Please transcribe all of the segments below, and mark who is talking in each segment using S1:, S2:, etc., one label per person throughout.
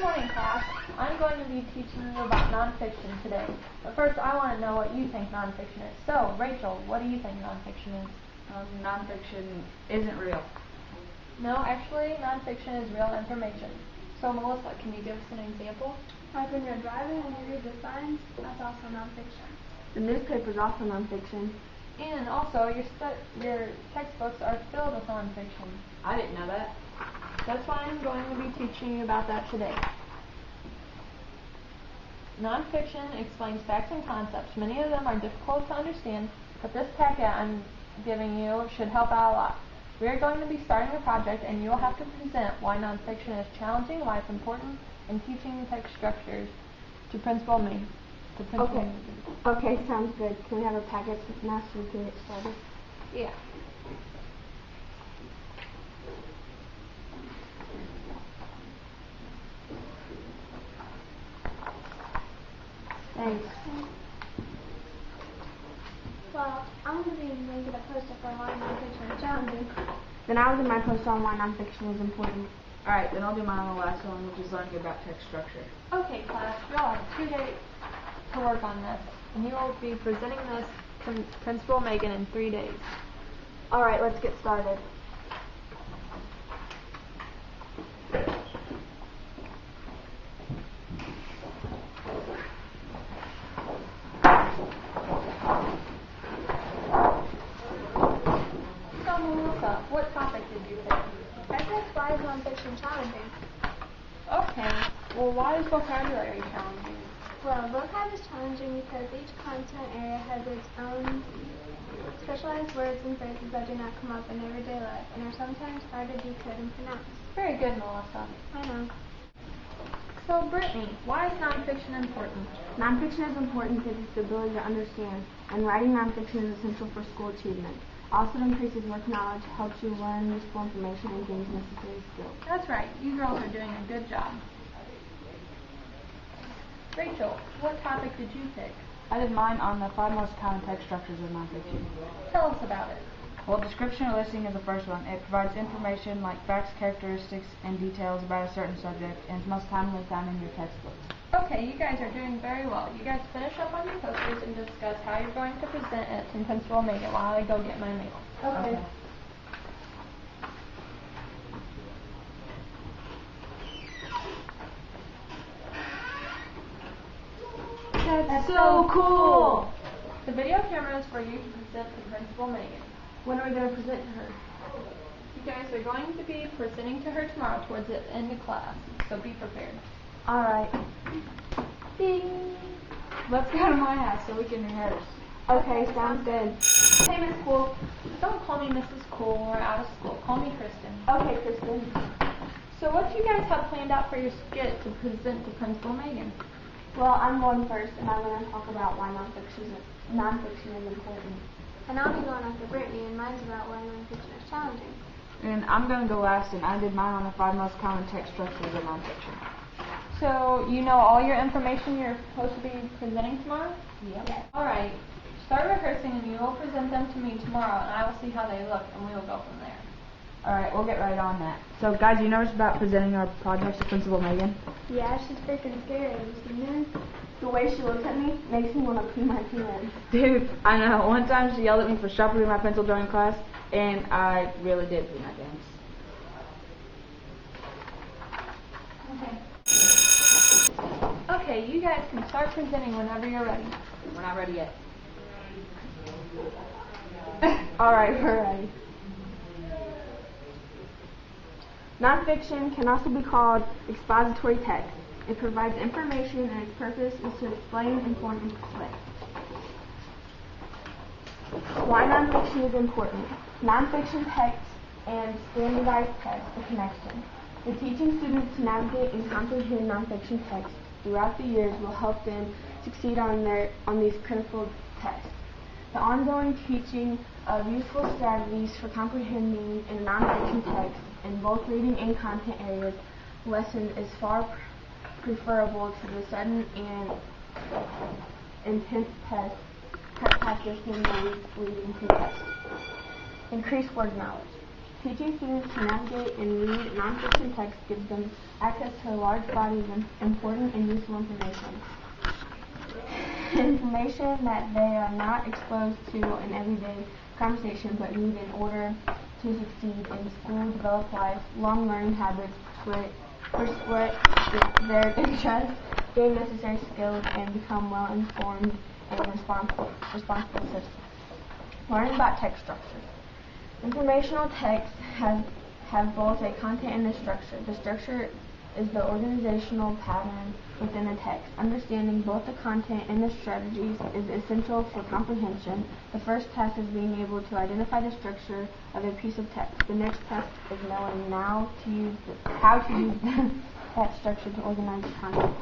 S1: Good morning, class. I'm going to be teaching you about nonfiction today. But first, I want to know what you think nonfiction is. So, Rachel, what do you think nonfiction is?
S2: Nonfiction isn't real.
S1: No, actually, nonfiction is real information. So, Melissa, can you give us an example?
S3: Like when you're driving and you read the signs, that's also nonfiction.
S4: The newspaper is also nonfiction.
S1: And also, your textbooks are filled with nonfiction.
S2: I didn't know that.
S1: That's why I'm going to be teaching you about that today. Nonfiction explains facts and concepts. Many of them are difficult to understand, but this packet I'm giving you should help out a lot. We are going to be starting a project, and you will have to present why nonfiction is challenging, why it's important, and teaching text structures to Principal Megan.
S4: Okay, sounds good. Can we have a packet now so we can get started?
S1: Yeah.
S4: Thanks.
S3: Well, I'm going to be making a poster for why nonfiction is challenging.
S4: Then I will do my post on why nonfiction is important.
S2: Alright, then I'll do mine on the last one, which is learning about text structure.
S1: Okay, class, you'll have 2 days to work on this, and you will be presenting this to Principal Megan in 3 days.
S4: Alright, let's get started.
S1: So, Melissa, what topic did you pick?
S3: I think why is nonfiction challenging?
S1: Okay, well, why is vocabulary challenging?
S3: Well, vocab is challenging because each content area has its own specialized words and phrases that do not come up in everyday life and are sometimes hard to decode and pronounce.
S1: Very good, Melissa.
S3: I know.
S1: So, Brittany, why is nonfiction important?
S4: Nonfiction is important because it's the ability to understand, and writing nonfiction is essential for school achievement. Also, it increases work knowledge, helps you learn useful information, and gains necessary skills.
S1: That's right. You girls are doing a good job. Rachel, what topic did you pick?
S2: I did mine on the 5 most common text structures of nonfiction.
S1: Tell us about it.
S2: Well, description or listing is the first one. It provides information like facts, characteristics, and details about a certain subject, and is most commonly found in your textbooks.
S1: Okay, you guys are doing very well. You guys finish up on your posters and discuss how you're going to present it to Principal Megan while I go get my mail.
S4: Okay.
S1: That's so cool! The video camera is for you to present to Principal Megan.
S4: When are we going to present to her?
S1: You guys are going to be presenting to her tomorrow towards the end of class, so be prepared.
S4: Alright.
S1: Ding!
S2: Let's go to my house so we can rehearse.
S4: Okay, sounds good.
S1: Hey, Miss Cool. Don't call me Mrs. Cool or out of school. Call me Kristen.
S4: Okay, Kristen.
S1: So what do you guys have planned out for your skit to present to Principal Megan?
S4: Well, I'm going first, and I'm going to talk about why nonfiction is important.
S3: And I'll be going after Brittany, and mine's about why nonfiction is challenging.
S2: And I'm going to go last, and I did mine on the 5 most common text structures of nonfiction.
S1: So you know all your information you're supposed to be presenting tomorrow?
S2: Yep.
S3: Yes.
S1: Alright, start rehearsing and you will present them to me tomorrow and I will see how they look and we will go from there.
S2: Alright, we'll get right on that. So, guys, you nervous about presenting our projects to Principal Megan?
S3: Yeah, she's freaking scary. You
S4: The way she looks at me makes me want to pee my pants.
S2: Dude, I know. One time she yelled at me for sharpening my pencil during class, and I really did pee my pants.
S1: Okay, you guys can start presenting whenever you're ready.
S2: We're not ready yet.
S4: Alright, we're ready. Nonfiction can also be called expository text. It provides information and its purpose is to explain, inform, and persuade. Why nonfiction is important. Nonfiction text and standardized text, a connection. The teaching students to navigate and comprehend nonfiction text throughout the years will help them succeed on these critical texts. The ongoing teaching of useful strategies for comprehending in nonfiction text in both reading and content areas lesson is far preferable to the sudden and intense practice when reading to text. Increase word knowledge. Teaching students to navigate and read nonfiction text gives them access to a large body of important and useful information. Information that they are not exposed to in everyday conversation but need in order to succeed in school, develop lifelong learning habits, persuade their interests, gain necessary skills, and become well-informed and responsible citizens. Learning about text structure. Informational texts have both a content and a structure. The structure is the organizational pattern within a text. Understanding both the content and the strategies is essential for comprehension. The first task is being able to identify the structure of a piece of text. The next task is knowing how to use that structure to organize the content.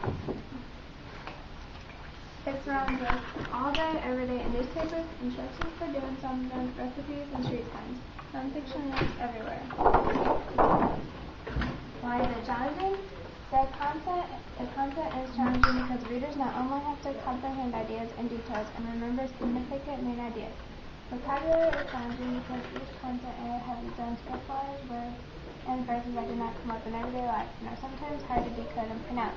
S3: It's around us all day, every day in newspapers, instructions for doing something, recipes, and street signs. Nonfiction is everywhere. Why is it challenging? The content is challenging because readers not only have to comprehend ideas and details and remember significant main ideas. Vocabulary is challenging because each content area has its own specialized words and phrases that do not come up in everyday life and are sometimes hard to decode and pronounce.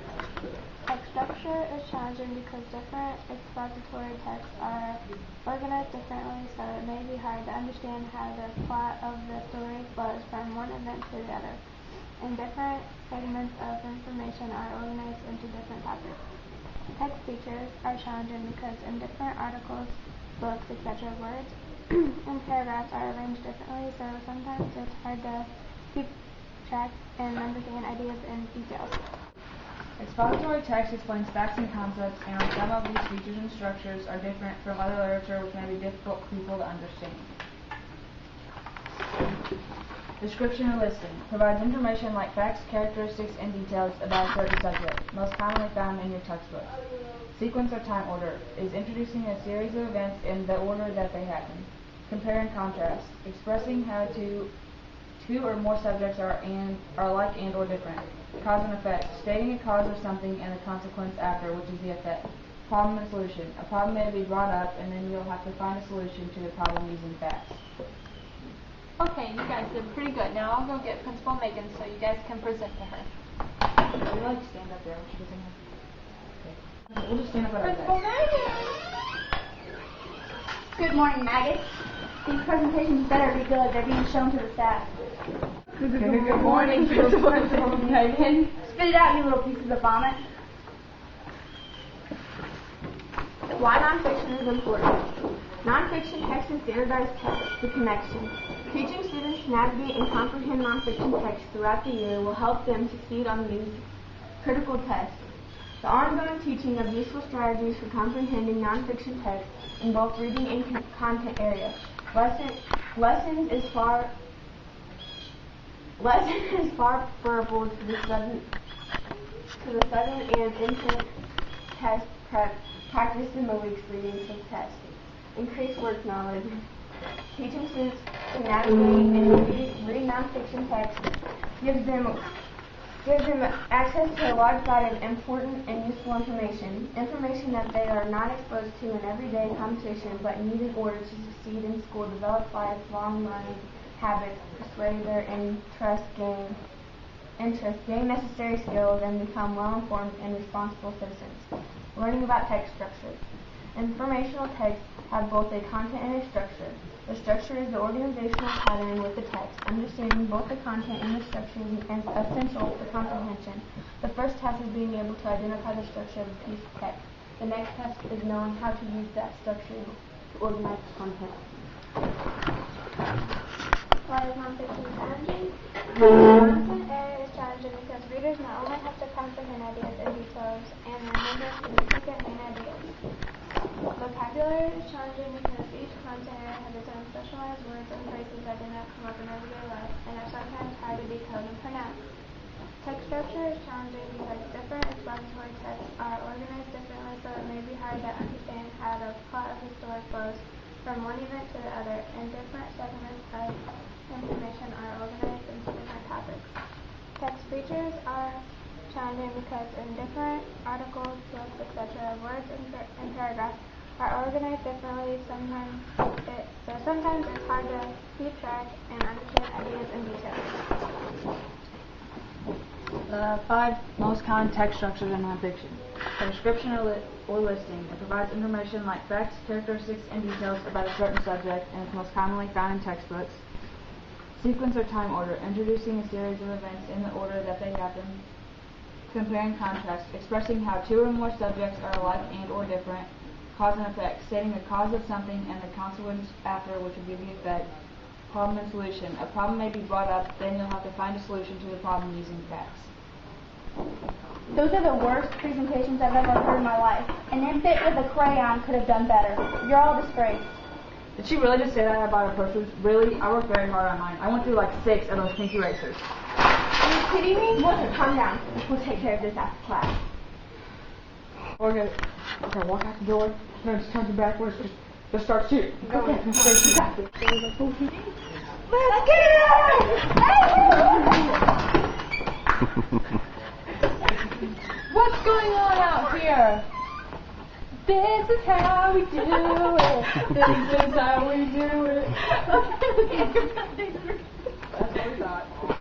S3: Text structure is challenging because different expository texts are organized differently, so it may be hard to understand how the plot of the story flows from one event to the other. And different segments of information are organized into different topics. Text features are challenging because in different articles, books, etc., words and paragraphs are arranged differently, so sometimes it's hard to keep track and understand ideas and details.
S2: Expository text explains facts and concepts, and some of these features and structures are different from other literature which may be difficult for people to understand. Description and listing provides information like facts, characteristics, and details about a certain subject, most commonly found in your textbook. Sequence or time order is introducing a series of events in the order that they happen. Compare and contrast, expressing how two or more subjects are alike and or different. Cause and effect, stating a cause of something and a consequence after, which is the effect. Problem and solution, a problem may be brought up and then you'll have to find a solution to the problem using facts.
S1: Okay, you guys did pretty good. Now I'll go get Principal Megan so you guys can present to her.
S2: Would you like to stand up there when she goes in here? Okay. We'll just stand up at our
S1: Principal
S2: desk.
S1: Megan!
S5: Good morning, maggots. These presentations better be good. They're being shown to the staff.
S2: Good morning, Principal Megan.
S5: Spit it out, you little pieces of vomit.
S4: Why nonfiction is important. Nonfiction text and standardized text, the connection. Teaching students to navigate and comprehend nonfiction text throughout the year will help them succeed on these critical tests. The ongoing teaching of useful strategies for comprehending nonfiction text in both reading and content areas. Lesson is far preferable to the sudden and instant test prep practiced in the weeks leading to the test. Increased work knowledge. Teaching students to navigate and read nonfiction text gives them access to a large body of important and useful information that they are not exposed to in everyday conversation but need in order to succeed in school, develop lifelong learning habits, persuade their interests, gain necessary skills, and become well-informed and responsible citizens. Learning about text structure. Informational texts have both a content and a structure. The structure is the organizational pattern with the text. Understanding both the content and the structure is essential for comprehension. The first task is being able to identify the structure of a piece of text. The next task is knowing how to use that structure to organize the content.
S3: Why is nonfiction challenging? The content area is challenging because readers not only have to comprehend ideas and details and remember significant main ideas. Vocabulary is challenging because each content area has its own specialized words and phrases that do not come up in everyday life and are sometimes hard to decode and pronounce. Text structure is challenging because different expository texts are organized differently, so it may be hard to understand how the plot of the story flows from one event to the other, and different segments of information are organized into different topics. Text features are challenging because in different articles, books, etc., words and paragraphs are organized differently. Sometimes it's hard to keep track and understand ideas and details.
S2: 5 most common text structures in nonfiction. A description or listing. It provides information like facts, characteristics, and details about a certain subject and is most commonly found in textbooks. Sequence or time order. Introducing a series of events in the order that they happen. Compare and contrast. Expressing how 2 or more subjects are alike and or different. Cause and effect. Stating the cause of something and the consequence after, which will give the effect. Problem and solution. A problem may be brought up, then you'll have to find a solution to the problem using facts.
S5: Those are the worst presentations I've ever heard in my life. An infant with a crayon could have done better. You're all disgraced.
S2: Did she really just say that about her posters? Really? I worked very hard on mine. I went through like 6 of those pink erasers.
S4: Are you kidding me? Melissa, calm down. We'll take care of this after class.
S2: Okay, walk out the door, then just turn it backwards, just start shooting.
S4: Okay.
S2: Let's
S4: get
S1: What's going on out here? This is how we do it. This is how we do it.